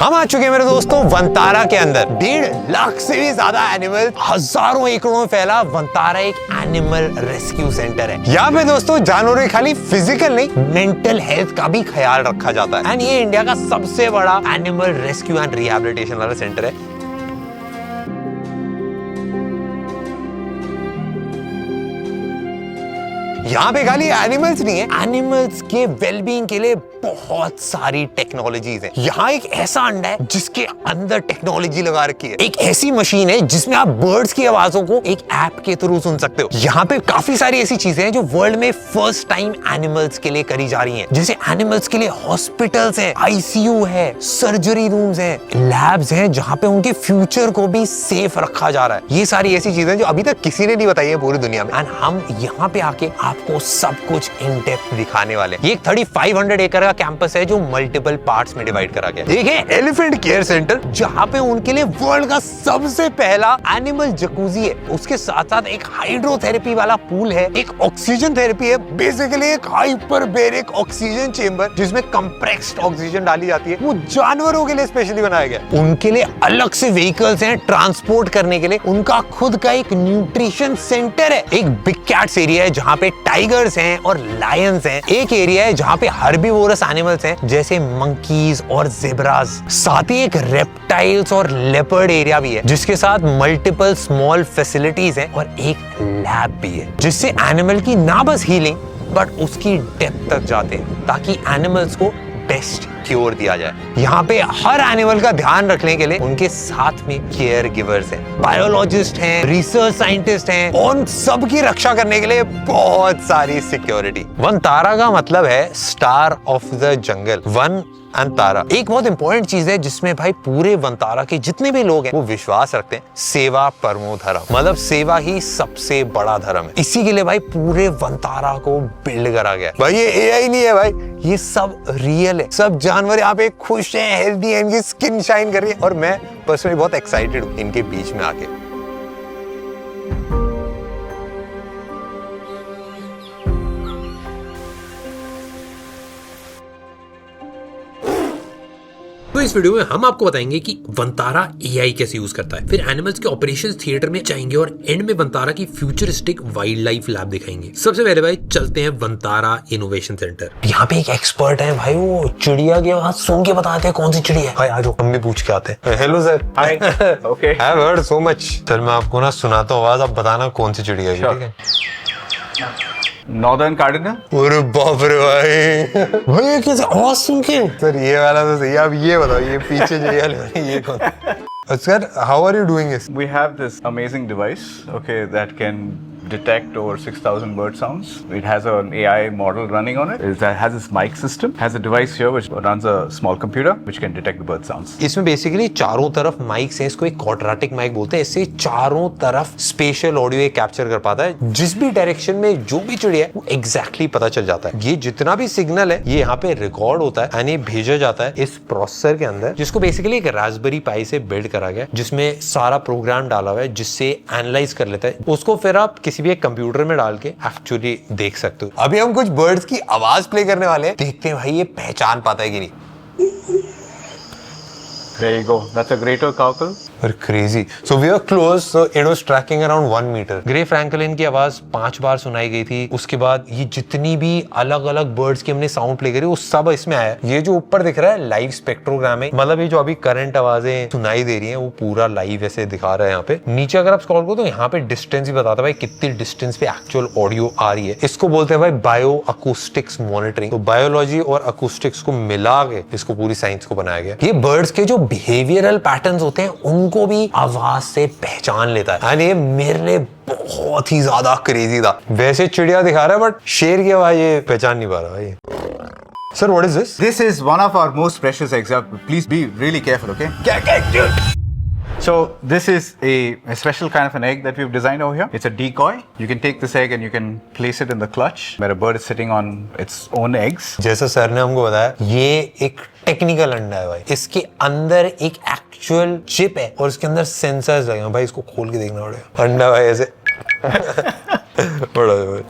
हम आ चुके हैं मेरे दोस्तों वंतारा के अंदर। 1.5 लाख से भी ज्यादा एनिमल हजारों एकड़ों में फैला वंतारा एक एनिमल रेस्क्यू सेंटर है। यहाँ पे दोस्तों जानवरों की खाली फिजिकल नहीं मेंटल हेल्थ का भी ख्याल रखा जाता है एंड ये इंडिया का सबसे बड़ा एनिमल रेस्क्यू एंड रिहैबिलिटेशन वाला सेंटर है। यहाँ पे खाली एनिमल्स नहीं है, एनिमल्स के वेलबींग के लिए बहुत सारी टेक्नोलॉजीज हैं। यहाँ एक ऐसा अंडा है जिसके अंदर टेक्नोलॉजी लगा रखी है। एक ऐसी मशीन है जिसमें आप बर्ड्स की आवाजों को एक ऐप के थ्रू सुन सकते हो। यहाँ पे काफी सारी ऐसी चीजें हैं जो वर्ल्ड में फर्स्ट टाइम एनिमल्स के लिए करी जा रही हैं। जैसे एनिमल्स के लिए हॉस्पिटल्स है, आईसीयू है, सर्जरी रूम्स है, लैब्स हैं जहाँ पे उनके फ्यूचर को भी सेफ रखा जा रहा है। ये सारी ऐसी चीजें जो अभी तक किसी ने नहीं बताई है पूरी दुनिया में एंड हम यहाँ पे आके आपको सब कुछ इन डेप्थ दिखाने वाले हैं। ये 3500 एकड़ का कैंपस है जो मल्टीपल पार्ट्स में डिवाइड करा गया है। एक है एलिफेंट केयर सेंटर जहां पे उनके लिए वर्ल्ड का सबसे पहला एनिमल जकूजी है। उसके साथ साथ एक हाइड्रोथेरेपी वाला पूल है, एक ऑक्सीजन थेरेपी है, बेसिकली एक हाइपरबेरिक ऑक्सीजन चेंबर जिसमें कंप्रेस्ड ऑक्सीजन डाली जाती है। वो जानवरों के लिए स्पेशली बनाया गया। उनके लिए अलग से व्हीकल्स हैं ट्रांसपोर्ट करने के लिए। उनका खुद का एक न्यूट्रिशन सेंटर है। एक बिग कैट्स एरिया है जहां पे टाइगर्स हैं और लायंस हैं। एक एरिया है जहां पे हर्बीवोरस एनिमल्स हैं जैसे मंकीज और ज़ेब्रास। साथ ही एक रेप्टाइल्स और लेपर्ड एरिया भी है जिसके साथ मल्टीपल स्मॉल फैसिलिटीज हैं और एक लैब भी है जिससे एनिमल की ना बस हीलिंग बट उसकी डेप्थ तक जाते हैं ताकि एनिमल्स को बेस्ट क्योर दिया जाए। यहाँ पे हर एनिमल का ध्यान रखने के लिए उनके साथ में केयर गिवर्स हैं, बायोलॉजिस्ट हैं, रिसर्च साइंटिस्ट हैं, उन सब की रक्षा करने के लिए बहुत सारी सिक्योरिटी। वनतारा का मतलब है star of the jungle, one Antara. एक बहुत इंपॉर्टेंट चीज है जिसमें भाई पूरे वंतारा के जितने भी लोग हैं वो विश्वास रखते हैं सेवा परमो धर्म, मतलब सेवा ही सबसे बड़ा धर्म है। इसी के लिए भाई पूरे वंतारा को बिल्ड करा गया। भाई ये एआई नहीं है भाई, ये सब रियल है। सब जानवर यहाँ पे खुश हैं, हेल्दी हैं, इनकी स्किन शाइन कर रही है और मैं पर्सनली बहुत एक्साइटेड हूँ इनके बीच में आके। तो इस वीडियो में हम आपको बताएंगे कि वंतारा एआई कैसे यूज करता है, फिर एनिमल्स के ऑपरेशंस थिएटर में जाएंगे और एंड में वंतारा की फ्यूचरिस्टिक वाइल्ड लाइफ लैब दिखाएंगे। सबसे पहले भाई चलते हैं वंतारा इनोवेशन सेंटर। यहाँ पे एक एक्सपर्ट है भाई, वो चिड़िया की आवाज सुन के बताते हैं कौन सी चिड़िया है। भाई आज हम भी पूछ के आते हैं। Hello sir. Hi. Okay. I have heard so much. चल मैं आपको ना सुनाता हूँ आवाज, आप बताना कौन सी चिड़िया है। ठीक है। Northern cardinal. अरे बाप रे भाई, भाई ये कैसे आवाज सुन के। सर ये वाला तो सही है, अब ये बताओ ये पीछे जो ये कौन। Sir how are you doing this? We have this amazing device, okay, that can detect over 6,000 bird sounds. It has an AI model running on it. It has this mic system. Has a device here which runs a small computer which can detect the bird sounds. इसमें basically चारों तरफ mics हैं, इसको एक quadratic mic बोलते हैं। इससे चारों तरफ स्पेशल ऑडियो कैप्चर कर पाता है। जिस भी डायरेक्शन में जो भी चिड़िया है वो एग्जैक्टली पता चल जाता है। ये जितना भी सिग्नल है ये यहाँ पे रिकॉर्ड होता है एंड ये भेजा जाता है इस प्रोसेसर के अंदर, जिसको बेसिकली एक रास्पबेरी पाई से बिल्ड करा गया, जिसमें सारा प्रोग्राम डाला हुआ है जिससे एनालाइज कर लेता है। उसको फिर आप किसी भी एक कंप्यूटर में डाल के एक्चुअली देख सकते हो। अभी हम कुछ बर्ड्स की आवाज प्ले करने वाले हैं, देखते हैं भाई ये पहचान पाता है कि नहीं। There you go. That's a greater cowcul. Or crazy. So we were close. So it was tracking around 1 meter. Grey Franklin की आवाज 5 बार सुनाई गई थी। उसके बाद ये जितनी भी अलग अलग बर्ड्स की हमने साउंड प्ले करी वो सब इसमें आया। ये जो ऊपर दिख रहा है लाइव स्पेक्ट्रोग्राम है, मतलब ये जो अभी करंट आवाजें सुनाई दे रही हैं वो पूरा लाइव ऐसे दिखा रहा है। यहाँ पे नीचे अगर आप स्क्रॉल करो तो यहाँ पे डिस्टेंस भी बताता है भाई कितनी डिस्टेंस पे एक्चुअल ऑडियो आ रही है। इसको बोलते हैं भाई बायो अकूस्टिक्स मॉनिटरिंग। तो बायोलॉजी और अकूस्टिक्स को मिला के इसको पूरी साइंस को बनाया गया। ये बर्ड्स के जो बिहेवियरल पैटर्न्स होते हैं उनको भी आवाज से पहचान लेता है। ये मेरे लिए बहुत ही ज्यादा क्रेजी था। वैसे चिड़िया दिखा रहा है बट शेर की आवाज ये पहचान नहीं पा रहा भाई। Sir, what is this? This is one of our most precious eggs. Please be really careful, okay? So this is a special kind of an egg that we've designed over here. It's a decoy. You can take this egg and you can place it in the clutch where a bird is sitting on its own eggs. जैसा sir ने हमको बताया ये एक technical अंडा है भाई। इसके अंदर एक एक्चुअल चिप है और इसके अंदर सेंसर्स लगे हैं भाई। इसको खोल के देखना पड़ेगा। अंडा भाई ऐसे बड़ा भाई।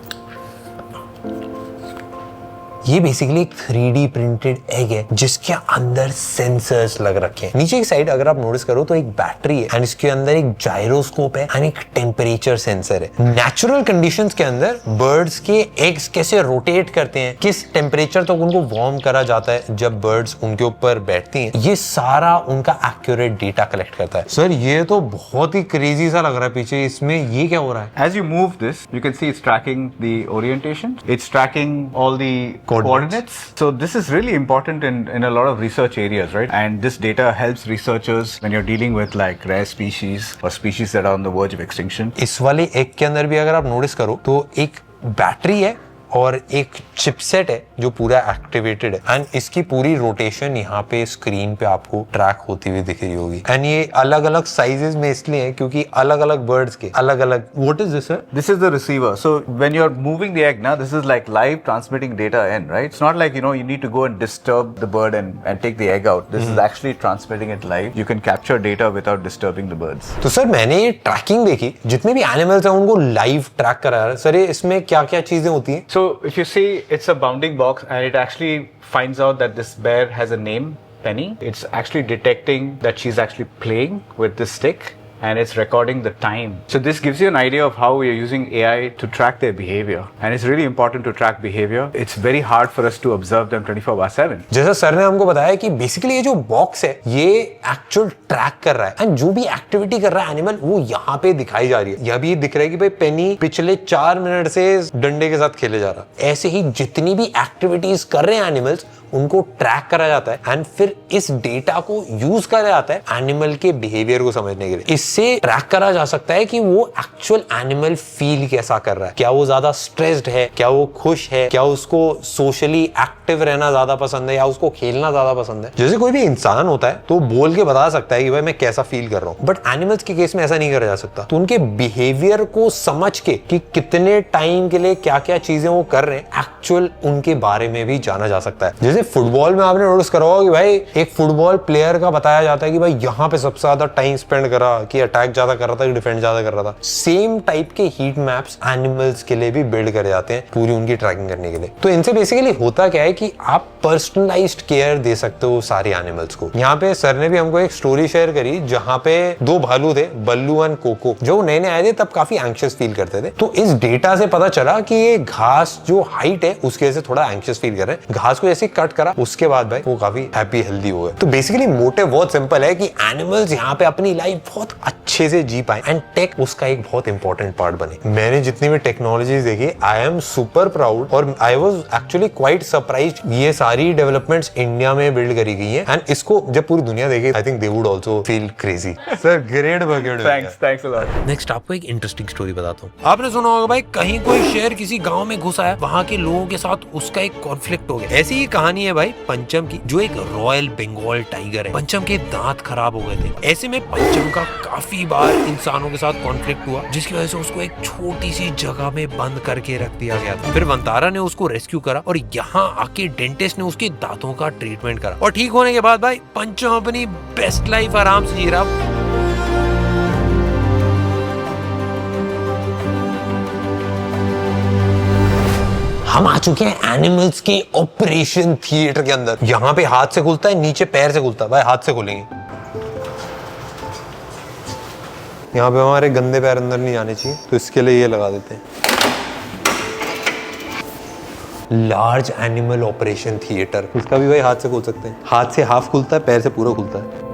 ये बेसिकली एक 3D प्रिंटेड एग है जिसके अंदर सेंसर्स लग रखे हैं। नीचे की साइड अगर आप नोटिस करो तो एक बैटरी है एंड इसके अंदर एक जायरोस्कोप है एंड एक टेम्परेचर सेंसर है। नेचुरल कंडीशंस के अंदर बर्ड्स के एग्स कैसे रोटेट करते हैं, किस टेम्परेचर तक उनको वार्म करा जाता है जब बर्ड्स उनके ऊपर बैठती हैं, ये सारा उनका एक्यूरेट डेटा कलेक्ट करता है। सर ये तो बहुत ही क्रेजी सा लग रहा है पीछे, इसमें ये क्या हो रहा है? As you move this, you can see it's tracking the orientation. It's tracking all the coordinates. So this is really important in a lot of research areas, right? And this data helps researchers when you're dealing with like rare species or species that are on the verge of extinction. इस वाले egg के अंदर भी अगर आप notice करो तो एक बैटरी है और एक चिपसेट है जो पूरा एक्टिवेटेड है एंड इसकी पूरी रोटेशन यहाँ पे स्क्रीन पे आपको ट्रैक होती हुई दिख रही होगी। एंड ये अलग अलग साइजेस में इसलिए है क्योंकि अलग अलग बर्ड्स के अलग अलग। What is this sir? This is the receiver. So when you're moving the egg now, this is like live transmitting data in, right? It's not like, you know, you need to go and disturb the bird and take the egg out. This is actually transmitting it live. You can capture data without disturbing the birds. तो sir मैंने ये trekking देखी, जितने भी animals हैं उनको live track करा रहा है। सर ये इसमें क्या क्या चीजें होती हैं? So if you see, it's a bounding box and it actually finds out that this bear has a name, Penny. It's actually detecting that she's actually playing with this stick and it's recording the time. So this gives you an idea of how we are using AI to track their behavior. And it's really important to track behavior. It's very hard for us to observe them 24/7. जैसा sir ने हमको बताया कि basically ये जो box है ये actual track कर रहा है एंड जो भी एक्टिविटी कर रहा है एनिमल वो यहाँ पे दिखाई जा रही है। यह भी दिख रहा है कि भाई पेनी पिछले 4 मिनट से डंडे के साथ खेले जा रहा है। ऐसे ही जितनी भी एक्टिविटीज कर रहे हैं एनिमल्स उनको ट्रैक करा जाता है एंड फिर इस डेटा को यूज करा जाता है एनिमल के बिहेवियर को समझने के लिए। इससे ट्रैक करा जा सकता है कि वो एक्चुअल एनिमल फील कैसा कर रहा है, क्या वो ज्यादा स्ट्रेस्ड है, क्या वो खुश है, क्या उसको सोशली एक्टिव रहना ज्यादा पसंद है या उसको खेलना ज्यादा पसंद है। जैसे कोई भी इंसान होता है तो बोल के बता सकता है कि भाई मैं कैसा फील कर रहा हूँ, बट एनिमल्स के केस में ऐसा नहीं करा जा सकता। तो उनके बिहेवियर को समझ के कि कितने टाइम के लिए क्या क्या चीजें वो कर रहे हैं एक्चुअल उनके बारे में भी जाना जा सकता है। जैसे फुटबॉल में आपने नोटिस करा होगा कि भाई एक फुटबॉल प्लेयर का बताया जाता है कि भाई यहाँ पे सबसे ज्यादा टाइम स्पेंड करा, कि अटैक ज्यादा कर रहा था कि डिफेंड ज्यादा कर रहा था। सेम टाइप के हीट मैप्स एनिमल्स के लिए भी बिल्ड करे जाते हैं पूरी उनकी ट्रैकिंग करने के लिए। तो इनसे बेसिकली होता क्या है कि आप पर्सनलाइज्ड केयर दे सकते हो सारे एनिमल्स को। यहाँ पे सर ने भी हमको एक स्टोरी शेयर करी जहाँ पे 2 भालू थे, बल्लू एंड कोको, जो नए नए आए थे तब काफी एंग्शियस फील करते थे। तो इस डेटा से पता चला कि ये घास जो हाइट है उसकी वजह से थोड़ा एंग्शियस फील कर रहे हैं। घास को जैसे कट करा उसके बाद भाई वो काफी हैप्पी हेल्दी हो गए। तो बेसिकली मोटिव बहुत सिंपल है कि एनिमल्स यहाँ पे अपनी लाइफ बहुत अच्छे से जी पाए एंड टेक उसका एक बहुत इंपॉर्टेंट पार्ट बने। मैंने जितनी भी टेक्नोलॉजीज देखी आई एम सुपर प्राउड और I was actually quite surprised ये सारी डेवलपमेंट्स इंडिया में बिल्ड करी गई हैं एंड इसको जब पूरी दुनिया देखे I think they would also feel crazy. Sir great work. Thanks a lot. Next आपको एक इंटरेस्टिंग स्टोरी बताता हूँ। आपने सुना होगा भाई कहीं कोई शेर किसी गांव में घुसा है, वहाँ के लोगों के साथ उसका एक कॉन्फ्लिक्ट हो गया। ऐसी ही कहानी है भाई पंचम की, जो एक रॉयल बंगाल टाइगर है। पंचम के दांत खराब हो गए थे। ऐसे में पंचम का काफी बार इंसानों के साथ कॉन्फ्लिक्ट हुआ जिसकी वजह से उसको एक छोटी सी जगह में बंद करके रख दिया गया था। फिर वंतारा ने उसको रेस्क्यू करा और यहाँ आके डेंटिस्ट ने उसके दांतों का ट्रीटमेंट करा और ठीक होने के बाद भाई पंचम अपनी बेस्ट लाइफ आराम से जी रहा। हम आ चुके हैं एनिमल्स के ऑपरेशन थिएटर के अंदर। यहाँ पे हाथ से खुलता है, नीचे पैर से खुलता है। भाई हाथ से खोलेंगे, यहाँ पे हमारे गंदे पैर अंदर नहीं जाने चाहिए तो इसके लिए ये लगा देते हैं। लार्ज एनिमल ऑपरेशन थिएटर, इसका भी भाई हाथ से खोल सकते हैं। हाथ से हाफ खुलता है, पैर से पूरा खुलता है।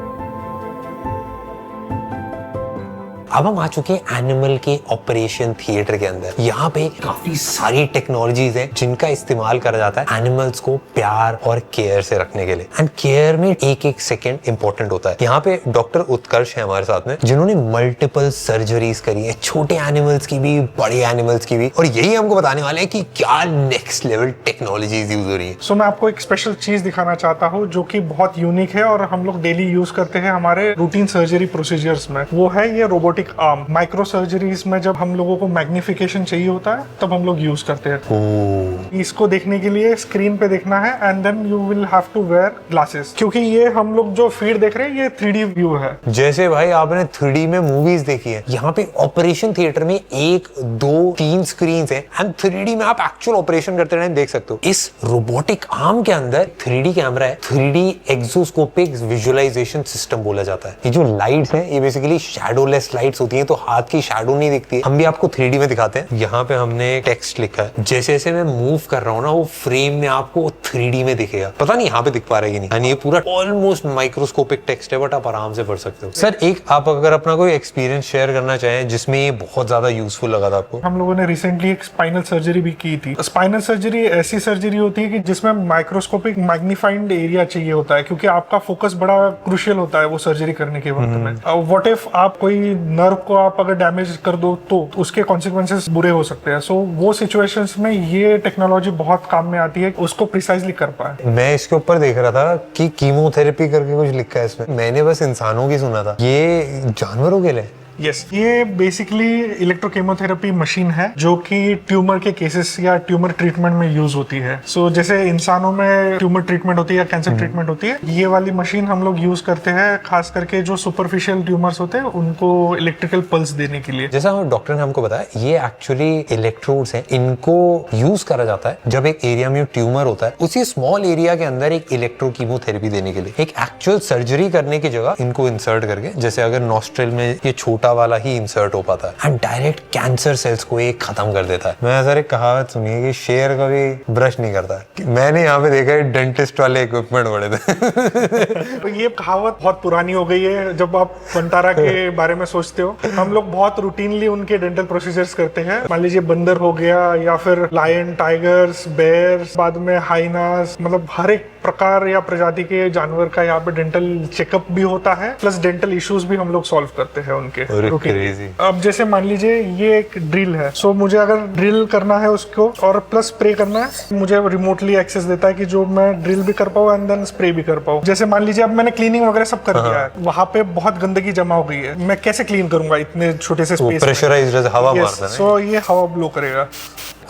अब हम आ चुके हैं एनिमल के ऑपरेशन थिएटर के अंदर। यहाँ पे काफी सारी टेक्नोलॉजीज हैं जिनका इस्तेमाल करा जाता है एनिमल्स को प्यार और केयर से रखने के लिए। एंड केयर में एक एक सेकंड इंपॉर्टेंट होता है। यहाँ पे डॉक्टर उत्कर्ष है हमारे साथ में, जिन्होंने मल्टीपल सर्जरीज करी है, छोटे एनिमल्स की भी, बड़े एनिमल्स की भी, और यही हमको बताने वाले हैं कि क्या नेक्स्ट लेवल टेक्नोलॉजीज यूज हो रही है। सो मैं आपको एक स्पेशल चीज दिखाना चाहता हूँ जो कि बहुत यूनिक है और हम लोग डेली यूज करते हैं हमारे रूटीन सर्जरी प्रोसीजर्स में। वो है ये robotic robotic arm. Micro surgeries में जब हम लोगों को मैग्निफिकेशन चाहिए होता है तब हम लोग यूज करते हैं। इसको देखने के लिए स्क्रीन पे देखना है and then you will have to wear glasses, क्योंकि ये हम लोग जो फीड देख रहे हैं ये 3D व्यू है। जैसे भाई आपने 3D में मूवीज देखी है, यहाँ पे ऑपरेशन थिएटर में 1, 2, 3 स्क्रीन है एंड 3D में आप एक्चुअल ऑपरेशन करते टाइम देख सकते हो। इस रोबोटिक आर्म के अंदर 3D कैमरा है, 3D एक्सोस्कोपिक विजुअलाइजेशन सिस्टम बोला जाता है। ये जो लाइट्स हैं ये बेसिकली शैडोलेस लाइट्स होती हैं, तो हाथ की शैडो नहीं दिखती है। हम भी आपको 3D में दिखाते हैं। यहाँ पे हमने टेक्स्ट लिखा है, जैसे जैसे मैं मूव कर रहा हूँ ना वो फ्रेम में आपको 3D में दिखेगा। पता नहीं यहाँ पे दिख पा रहा है कि नहीं। यानी ये पूरा ऑलमोस्ट माइक्रोस्कोपिक टेक्स्ट है, बट आप आराम से पढ़ सकते हो। सर एक आप अगर अपना कोई एक्सपीरियंस शेयर करना चाहें जिसमें ये बहुत ज्यादा यूजफुल लगा था आपको। हम लोगों ने रिसेंटली एक स्पाइनल सर्जरी भी की थी। स्पाइनल सर्जरी ऐसी सर्जरी होती है कि जिसमें माइक्रोस्कोपिक मैग्नीफाइड एरिया चाहिए होता है, क्योंकि आपका फोकस बड़ा क्रूशियल होता है वो सर्जरी करने के वक्त में। व्हाट इफ आप कोई नर्व को आप अगर डैमेज कर दो तो उसके कॉन्सिक्वेंसेस बुरे हो सकते हैं। सो वो सिचुएशंस में ये टेक्नोलॉजी बहुत काम में आती है, उसको प्रिसाइजली कर पाए। मैं इसके ऊपर देख रहा था कि कीमोथेरेपी करके कुछ लिखा है इसमें, मैंने बस इंसानों की सुना था, ये जानवरों के लिए। यस, ये बेसिकली इलेक्ट्रोकेमोथेरेपी मशीन है जो कि ट्यूमर के केसेस या ट्यूमर ट्रीटमेंट में यूज होती है। सो जैसे इंसानों में ट्यूमर ट्रीटमेंट होती है या कैंसर ट्रीटमेंट होती है, ये वाली मशीन हम लोग यूज करते हैं खास करके जो सुपरफिशियल ट्यूमर्स होते हैं उनको इलेक्ट्रिकल पल्स देने के लिए। जैसा डॉक्टर ने हमको बताया, ये एक्चुअली इलेक्ट्रोड्स हैं, इनको यूज करा जाता है जब एक एरिया में ट्यूमर होता है, उसी स्मॉल एरिया के अंदर एक इलेक्ट्रोकीमोथेरेपी देने के लिए। एक एक्चुअल सर्जरी करने की जगह इनको इंसर्ट करके, जैसे अगर नॉस्ट्रिल में ये छोटा वाला ही इंसर्ट हो पाता है एंड डायरेक्ट कैंसर सेल्स को ये खत्म कर देता है। मैं सर एक कहावत सुनी है कि शेर कभी ब्रश नहीं करता है। मैंने यहाँ पे देखा है डेंटिस्ट वाले इक्विपमेंट बड़े थे। तो ये कहावत बहुत पुरानी हो गई है। जब आप वंतारा के बारे में सोचते हो, हम लोग बहुत रूटीनली उनके डेंटल प्रोसीजर्स करते हैं। मान लीजिए बंदर हो गया या फिर लायन, टाइगर्स, बेयर्स, बाद में हाइनास, मतलब हर एक प्रकार या प्रजाति के जानवर का यहाँ पे डेंटल चेकअप भी होता है, प्लस डेंटल इश्यूज भी हम लोग सॉल्व करते हैं उनके। अब जैसे मान लीजिए ये एक ड्रिल है, सो मुझे अगर ड्रिल करना है उसको और प्लस स्प्रे करना है, मुझे रिमोटली एक्सेस देता है कि जो मैं ड्रिल भी कर पाऊँ एंड देन स्प्रे भी कर पाऊँ। जैसे मान लीजिए अब मैंने क्लीनिंग वगैरह सब कर दिया है, वहाँ पे बहुत गंदगी जमा हो गई है, मैं कैसे क्लीन करूंगा इतने छोटे से स्पेस में? प्रेशराइज्ड हवा मारता है, सो ये हवा ब्लो करेगा।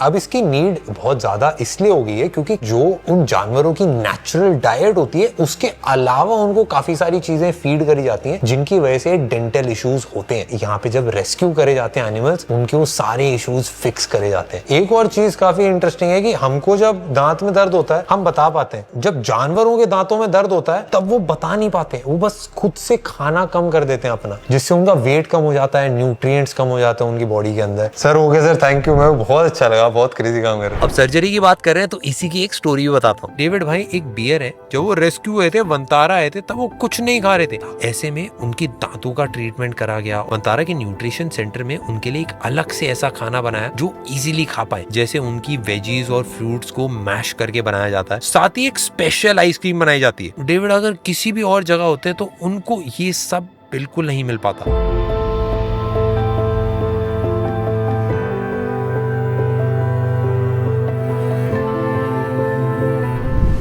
अब इसकी नीड बहुत ज्यादा इसलिए हो गई है क्योंकि जो उन जानवरों की नेचुरल डाइट होती है उसके अलावा उनको काफी सारी चीजें फीड करी जाती हैं जिनकी वजह से डेंटल इश्यूज होते हैं। यहाँ पे जब रेस्क्यू करे जाते हैं एनिमल्स, उनके वो सारे इश्यूज फिक्स करे जाते हैं। एक और चीज काफी इंटरेस्टिंग है कि हमको जब दांत में दर्द होता है हम बता पाते हैं, जब जानवरों के दांतों में दर्द होता है तब वो बता नहीं पाते, वो बस खुद से खाना कम कर देते हैं अपना, जिससे उनका वेट कम हो जाता है, न्यूट्रिएंट्स कम हो जाते हैं उनकी बॉडी के अंदर। Sir okay sir, thank you, मैं बहुत अच्छा लगा, बहुत क्रेजी काम कर रहे हैं। अब सर्जरी की बात कर रहे हैं तो इसी की एक स्टोरी भी बताता हूँ। डेविड भाई एक बियर है, जब वो रेस्क्यू हुए थे, वंतारा आए थे, तब वो कुछ नहीं खा रहे थे। ऐसे में उनकी दांतों का ट्रीटमेंट करा गया। वंतारा के न्यूट्रिशन सेंटर में उनके लिए एक अलग से ऐसा खाना बनाया जो इजीली खा पाए, जैसे उनकी वेजीज और फ्रूट्स को मैश करके बनाया जाता है, साथ ही एक स्पेशल आइसक्रीम बनाई जाती है। डेविड अगर किसी भी और जगह होते तो उनको ये सब बिल्कुल नहीं मिल पाता।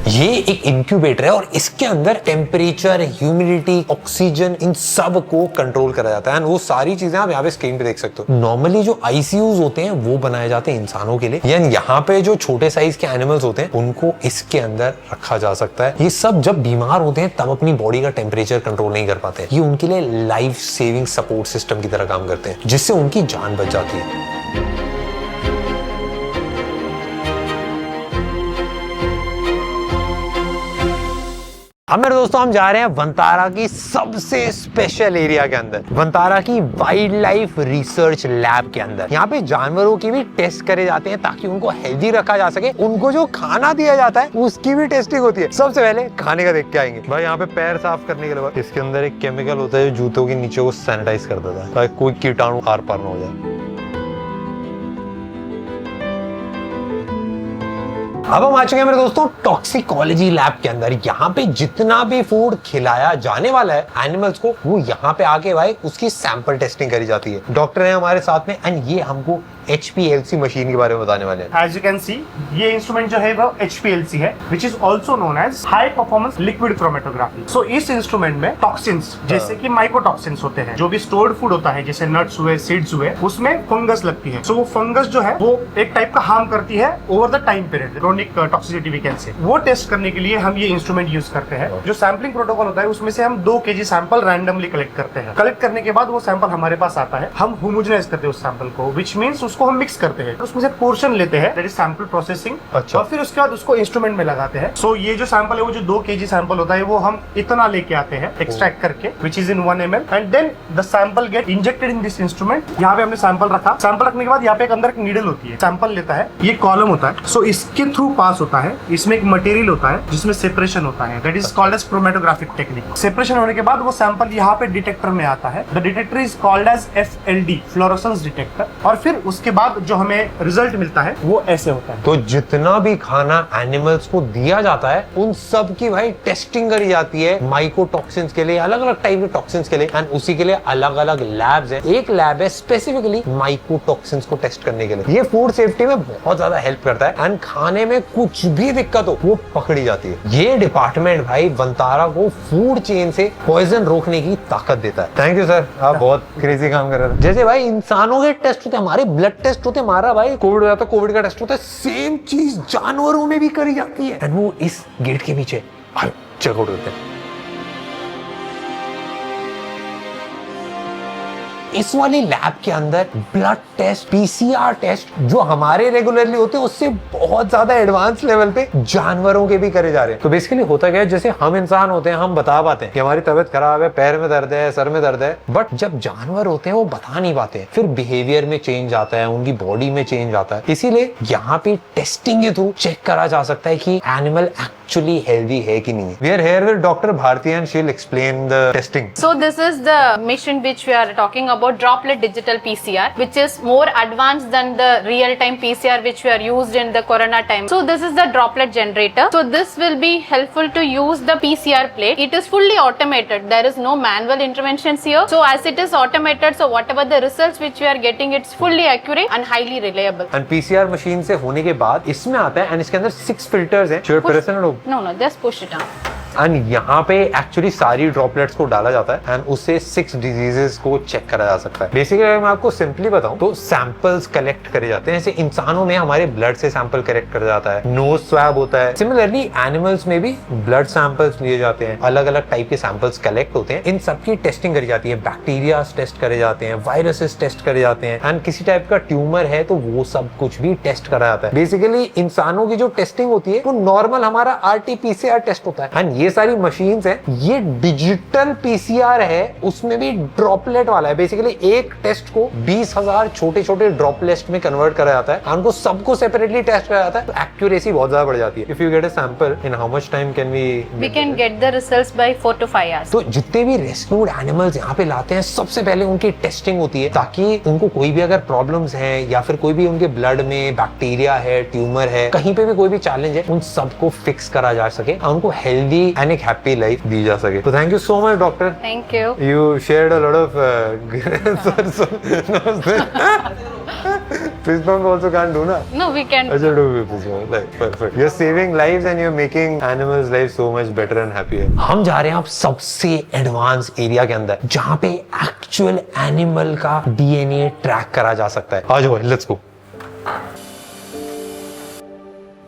ये एक इंक्यूबेटर है और इसके अंदर टेम्परेचर, ह्यूमिडिटी, ऑक्सीजन, इन सब को कंट्रोल करा जाता है। वो सारी चीजें आप यहाँ पे स्क्रीन पे देख सकते हो। नॉर्मली जो आईसीयूज होते हैं वो बनाए जाते हैं इंसानों के लिए, यानी यहाँ पे जो छोटे साइज के एनिमल्स होते हैं उनको इसके अंदर रखा जा सकता है। ये सब जब बीमार होते हैं तब अपनी बॉडी का टेम्परेचर कंट्रोल नहीं कर पाते हैं। ये उनके लिए लाइफ सेविंग सपोर्ट सिस्टम की तरह काम करते हैं, जिससे उनकी जान बच जाती है। अब मेरे दोस्तों हम जा रहे हैं वंतारा की सबसे स्पेशल एरिया के अंदर, वंतारा की वाइल्ड लाइफ रिसर्च लैब के अंदर। यहाँ पे जानवरों की भी टेस्ट करे जाते हैं ताकि उनको हेल्दी रखा जा सके। उनको जो खाना दिया जाता है उसकी भी टेस्टिंग होती है। सबसे पहले खाने का देख के आएंगे भाई। यहाँ पे पैर साफ करने के लिए इसके अंदर एक केमिकल होता है जो जूतों के नीचे को सैनिटाइज कर देता है ताकि कोई कीटाणु आर पार ना हो जाए। अब हम आ चुके हैं मेरे दोस्तों टॉक्सिकोलॉजी लैब के अंदर। यहाँ पे जितना भी फूड खिलाया जाने वाला है एनिमल्स को, वो यहाँ पे आके भाई उसकी सैंपल टेस्टिंग करी जाती है। डॉक्टर है हमारे साथ में एंड ये हमको HPLC मशीन के बारे में बताने वाले हैं। As you can see, ये इंस्ट्रूमेंट जो है वो HPLC है, which is also known as High Performance Liquid Chromatography। So इस इंस्ट्रूमेंट में टॉक्सिन्स जैसे कि माइकोटॉक्सिन्स होते हैं, जो भी स्टोर्ड फूड होता है जैसे नट्स हुए, सीड्स हुए, उसमें फंगस लगती है। So वो फंगस जो है वो एक टाइप का हार्म करती है over the time period, chronic toxicity we can say. वो टेस्ट करने के लिए हम ये इंस्ट्रूमेंट यूज करते हैं। जो सैम्पलिंग प्रोटोकॉल होता है उसमें से हम 2 kg सैंपल रैंडमली कलेक्ट करते हैं। कलेक्ट करने के बाद वो सैंपल हमारे पास आता है, हम होमोजेनाइज करते हैं उस सैंपल को, विच मीन्स उसको हम मिक्स करते हैं, उसमें से पोर्शन लेते हैं, दैट इज सैंपल प्रोसेसिंग, अच्छा। और फिर उसके बाद उसको इंस्ट्रूमेंट में लगाते हैं। सो ये जो सैंपल है वो जो 2 kg सैंपल होता है वो हम इतना लेके आते हैं एक्सट्रैक्ट करके, which is in 1 ml, and then the sample get injected in this instrument. यहाँ पे हमने सैंपल रखा, सैंपल रखने के बाद यहाँ पे एक अंदर एक नीडल होती है, सैंपल लेता है, ये कॉलम होता है, सो इसके थ्रू पास होता है, इसमें एक मटेरियल होता है जिसमें सेपरेशन होता है, that is called as chromatographic technique. Separation होने के बाद वो सैंपल यहाँ पे डिटेक्टर में आता है, the detector is called as FLD, fluorescence detector, और फिर उसके बाद जो हमें रिजल्ट मिलता है वो ऐसे होता है। तो जितना भी खाना एनिमल्स को दिया जाता है उन सब की भाई टेस्टिंग करी जाती है माइकोटॉक्सिन्स के लिए, अलग अलग टाइप के टॉक्सिन्स के लिए, एंड उसी के लिए अलग अलग लैब्स हैं। एक लैब है स्पेसिफिकली माइकोटॉक्सिन्स को टेस्ट करने के लिए। ये फूड सेफ्टी में बहुत ज्यादा हेल्प करता है, एंड खाने में कुछ भी दिक्कत हो वो पकड़ी जाती है। ये डिपार्टमेंट भाई वंतारा को फूड चेन से पॉइजन रोकने की ताकत देता है। थैंक यू सर, आप बहुत क्रेजी काम कर रहे हैं। जैसे भाई इंसानों के टेस्ट होते हैं, हमारे ब्लड टेस्ट होते हैं, हमारा भाई कोविड हो जाता है, कोविड का टेस्ट होता है, सेम चीज जानवरों में भी करी जाती है, एंड वो इस गेट के पीछे चेकआउट करते हैं। इस वाली लैब के अंदर ब्लड टेस्ट, PCR टेस्ट जो हमारे रेगुलरली होते हैं उससे बहुत ज्यादा एडवांस लेवल पे जानवरों के भी करे जा रहे हैं। तो बेसिकली होता क्या है, जैसे हम इंसान होते हैं, हम बता पाते हैं कि हमारी तबीयत खराब है, पैर में दर्द है, सर में दर्द है, बट जब जानवर होते हैं वो बता नहीं पाते हैं, फिर बिहेवियर में चेंज आता है, उनकी बॉडी में चेंज आता है। इसीलिए यहाँ पे टेस्टिंग के थ्रू चेक करा जा सकता है कि एनिमल एक्चुअली हेल्दी है कि नहीं है। We are here with Dr. Bharti and she'll explain the testing. So this is the machine which we are talking about, droplet digital PCR, which is more advanced than the real-time PCR which we are used in the corona time. So this is the droplet generator. So this will be helpful to use the PCR plate. It is fully automated. There is no manual interventions here. So as it is automated, so whatever the results which we are getting, it's fully accurate and highly reliable. And PCR machine से होने के बाद इसमें आता है, and इसके अंदर 6 filters हैं। Should I press it or no? No, just push it down. And यहाँ पे एक्चुअली सारी ड्रॉपलेट्स को डाला जाता है एंड उससे 6 डिजीजेस को चेक करा जा सकता है। बेसिकली अगर मैं आपको सिंपली बताऊं तो सैंपल्स कलेक्ट करे जाते हैं। जैसे इंसानों में हमारे ब्लड से सैंपल कलेक्ट करा जाता है, नोज स्वैब होता है, सिमिलरली एनिमल्स में भी ब्लड सैंपल्स लिए जाते हैं, अलग अलग टाइप के सैंपल्स कलेक्ट होते हैं। इन सबकी टेस्टिंग करी जाती है, बैक्टीरिया टेस्ट करे जाते हैं, वायरसेस टेस्ट करे जाते हैं, एंड किसी टाइप का ट्यूमर है तो वो सब कुछ भी टेस्ट करा जाता है। बेसिकली इंसानों की जो टेस्टिंग होती है वो नॉर्मल हमारा RT-PCR टेस्ट होता है, एंड ये सारी मशीन है, ये डिजिटल PCR है, उसमें भी ड्रॉपलेट वाला है। बेसिकली एक टेस्ट को 20,000 छोटे छोटे ड्रॉपलेट में कन्वर्ट करा जाता है, उनको सबको सेपरेटली टेस्ट करा जाता है, तो एक्यूरेसी बहुत ज्यादा बढ़ जाती है। If you get a sample, in how much time can we can get the results by 4 to 5 hours। तो जितने भी रेस्क्यूड एनिमल्स यहाँ पे लाते हैं सबसे पहले उनकी टेस्टिंग होती है, ताकि उनको कोई भी अगर प्रॉब्लम्स हैं या फिर कोई भी उनके ब्लड में बैक्टीरिया है, ट्यूमर है, कहीं पे भी कोई भी चैलेंज है, उन सबको फिक्स करा जा सके और उनको हेल्दी एंड एक हैप्पी लाइफ दी जा सके। तो thank you so much doctor. Thank you. You shared a lot of fist bump also can't do na? No, we can. Acha do fist bump, like perfect. You're saving lives and you're making animals' lives so much better and happier. हम जा रहे हैं अब सबसे advance area के अंदर जहाँ पे एक्चुअल एनिमल का DNA ट्रैक करा जा सकता है। आ जाओ, let's go.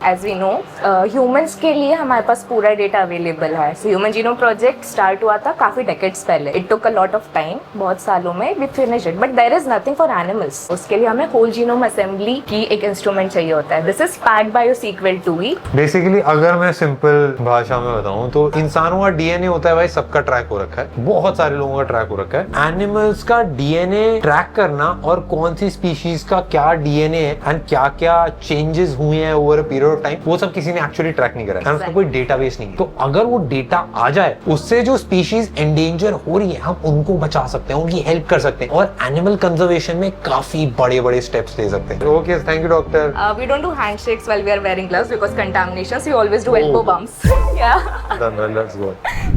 As we know humans के लिए हमारे पास पूरा डेटा अवेलेबल है। ह्यूमन जीनोम प्रोजेक्ट स्टार्ट हुआ था काफी डेकेड्स पहले। It took a lot of time, बहुत सालों में we finish it, but there is nothing for animals. उसके लिए हमें होल जीनोम असेंबली की एक इंस्ट्रूमेंट चाहिए होता है। This is packed by your sequel 2E। Basically अगर मैं सिंपल भाषा में बताऊं तो इंसानों का DNA होता है भाई, सबका ट्रैक हो रखा है, बहुत सारे लोगों का ट्रैक हो रखा है। एनिमल्स का DNA ट्रैक करना और कौन सी स्पीशीज का क्या DNA है एंड क्या क्या चेंजेस हुए हैं over a period of of time, वो सब किसी ने एक्चुअली ट्रैक नहीं करा है, उसका कोई डेटाबेस नहीं है। तो अगर वो डेटा आ जाए, उससे जो स्पीशीज एंडेंजर हो रही है हम उनको बचा सकते हैं, उनकी हेल्प कर सकते हैं और एनिमल कंजर्वेशन में काफी बड़े बड़े स्टेप्प्स ले सकते हैं। Okay, thank you doctor. We don't do handshakes while we are wearing gloves because contaminations. We always do elbow bumps. Yeah.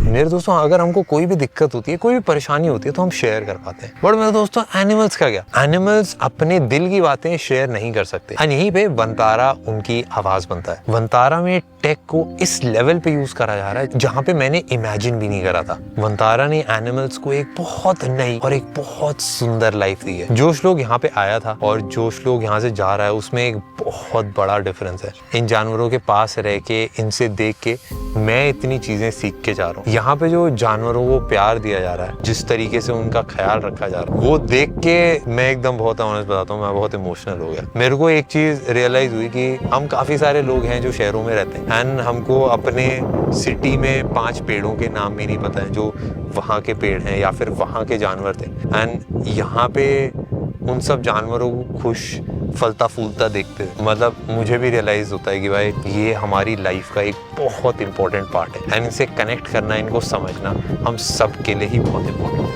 मेरे दोस्तों, अगर हमको कोई भी दिक्कत होती है, कोई भी परेशानी होती है तो हम शेयर कर पाते हैं, बट मेरे दोस्तों एनिमल्स का क्या? एनिमल्स अपने दिल की बातें शेयर नहीं कर सकते। और यहीं पे वंतारा उनकी आवाज बनता है। वंतारा में टेक को इस लेवल पे यूज करा जा रहा है जहाँ पे मैंने इमेजिन भी नहीं करा था। वंतारा ने एनिमल्स को एक बहुत नई और एक बहुत सुंदर लाइफ दी है। जोश लोग यहाँ पे आया था और जोश लोग यहाँ से जा रहा है, उसमें एक बहुत बड़ा डिफरेंस है। इन जानवरों के पास रह के, इनसे देख के मैं इतनी चीजें सीख के जा रहा हूँ। यहाँ पे जो जानवरों को प्यार दिया जा रहा है, जिस तरीके से उनका ख्याल रखा जा रहा है, वो देख के मैं एकदम बहुत ऑनेस्ट बताता हूँ, मैं बहुत इमोशनल हो गया। मेरे को एक चीज रियलाइज हुई कि हम काफी सारे लोग हैं जो शहरों में रहते हैं एंड हमको अपने सिटी में 5 पेड़ों के नाम भी नहीं पता है जो वहाँ के पेड़ हैं या फिर वहाँ के जानवर थे। एंड यहाँ पे उन सब जानवरों को खुश फलता फूलता देखते, मतलब मुझे भी रियलाइज होता है कि भाई ये हमारी लाइफ का एक बहुत इंपॉर्टेंट पार्ट है एंड इनसे कनेक्ट करना, इनको समझना हम सब के लिए ही बहुत इंपॉर्टेंट है।